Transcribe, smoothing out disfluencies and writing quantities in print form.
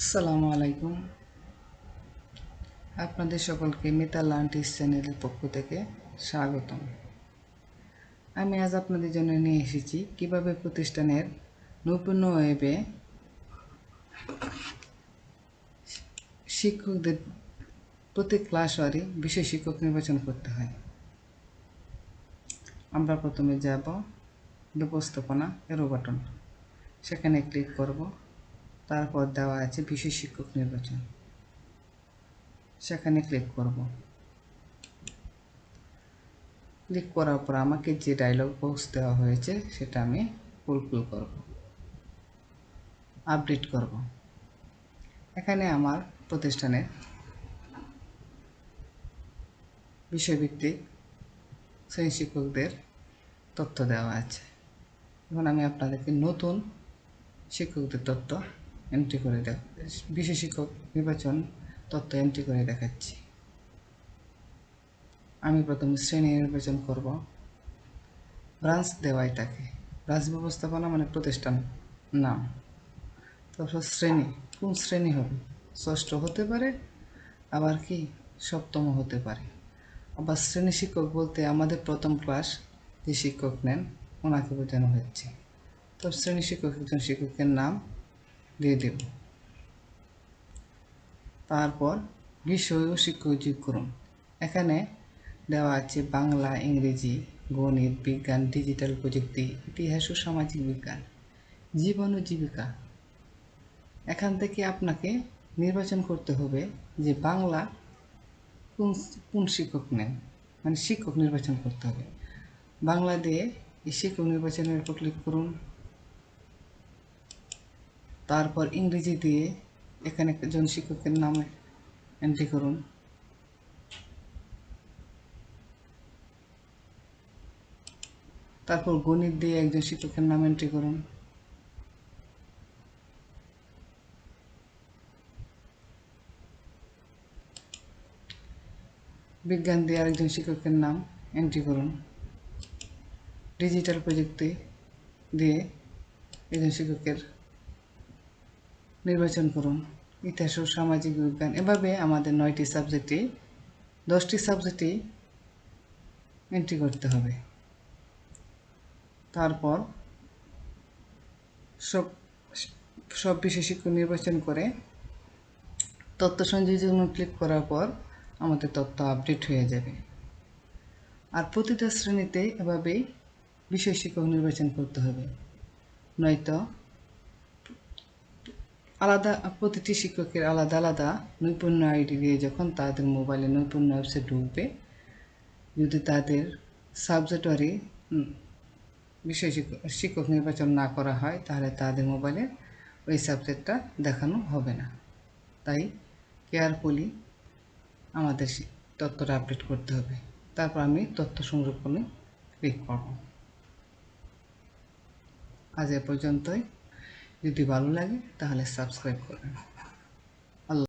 আসসালামু আলাইকুম। আপনাদের সকলকে মিতা লার্নটিস চ্যানেলের পক্ষ থেকে স্বাগতম। আমি আজ আপনাদের জন্য নিয়ে এসেছি কিভাবে প্রতিষ্ঠানের নৈপুণ্য ওয়েবে শিক্ষকদের প্রতি ক্লাস ওয়ারি বিষয় শিক্ষক নির্বাচন করতে হয়। আমরা প্রথমে যাব ব্যবস্থাপনা এরো বাটন, সেখানে ক্লিক করব। তারপর দেওয়া আছে বিষয় শিক্ষক নির্বাচন, সেখানে ক্লিক করব। ক্লিক করার পর আমাকে যে ডায়লগ বক্স দেওয়া হয়েছে সেটা আমি ফুলফিল করব, আপডেট করব। এখানে আমার প্রতিষ্ঠানের বিষয়ভিত্তিক শ্রেণী শিক্ষকদের তথ্য দেওয়া আছে। এখন আমি আপনাদেরকে নতুন শিক্ষকদের তথ্য এন্ট্রি করে বিষয় শিক্ষক নির্বাচন তথ্য এন্ট্রি করে দেখাচ্ছি। আমি প্রথমে শ্রেণী নির্বাচন করব। ব্রাঞ্চ দেওয়াই থাকে, ব্রাঞ্চ ব্যবস্থাপনা মানে প্রতিষ্ঠান নাম। তারপর শ্রেণী, কোন শ্রেণী হবে? ষষ্ঠ হতে পারে, আবার কি সপ্তম হতে পারে। আবার শ্রেণী শিক্ষক বলতে আমাদের প্রথম ক্লাস যে শিক্ষক নেন ওনাকে বোঝানো হচ্ছে। তো শ্রেণী শিক্ষক একজন শিক্ষকের নাম দিয়ে দেব। তারপর বিষয় ও শিক্ষক যোগ করুন। এখানে দেওয়া আছে বাংলা, ইংরেজি, গণিত, বিজ্ঞান, ডিজিটাল প্রযুক্তি, ইতিহাস ও সামাজিক বিজ্ঞান, জীবন ও জীবিকা। এখান থেকে আপনাকে নির্বাচন করতে হবে যে বাংলা কোন কোন শিক্ষক নেন, মানে শিক্ষক নির্বাচন করতে হবে। বাংলা দিয়ে এই শিক্ষক নির্বাচনের উপর ক্লিক করুন। তারপর ইংরেজি দিয়ে এখানে একজন শিক্ষকের নাম এন্ট্রি করুন। তারপর গণিত দিয়ে একজন শিক্ষকের নাম এন্ট্রি করুন। বিজ্ঞান দিয়ে আরেকজন শিক্ষকের নাম এন্ট্রি করুন। ডিজিটাল প্রযুক্তি দিয়ে একজন শিক্ষকের নির্বাচন করুন। ইতিহাস ও সামাজিক বিজ্ঞান, এভাবে আমাদের 9টি সাবজেক্টেই 10টি সাবজেক্টেই এন্ট্রি করতে হবে। তারপর সব সব বিষয় শিক্ষক নির্বাচন করে তথ্য সংযোজন ক্লিক করার পর আমাদের তথ্য আপডেট হয়ে যাবে। আর প্রতিটা শ্রেণীতে এভাবেই বিষয় শিক্ষক নির্বাচন করতে হবে, নয়তো আলাদা প্রতিটি শিক্ষকের আলাদা আলাদা নৈপুণ্য আইডি দিয়ে যখন তাদের মোবাইলে নৈপুণ্য ওয়েবসাইট ঢুকবে, যদি তাদের সাবজেক্ট ওয়ারি বিষয় শিক্ষক নির্বাচন না করা হয় তাহলে তাদের মোবাইলে ওই সাবজেক্টটা দেখানো হবে না। তাই কেয়ারফুলি আমাদের তথ্যটা আপডেট করতে হবে। তারপর আমি তথ্য সংরক্ষণে ক্লিক করব। আজ এ পর্যন্তই। যদি ভালো লাগে তাহলে সাবস্ক্রাইব করবেন।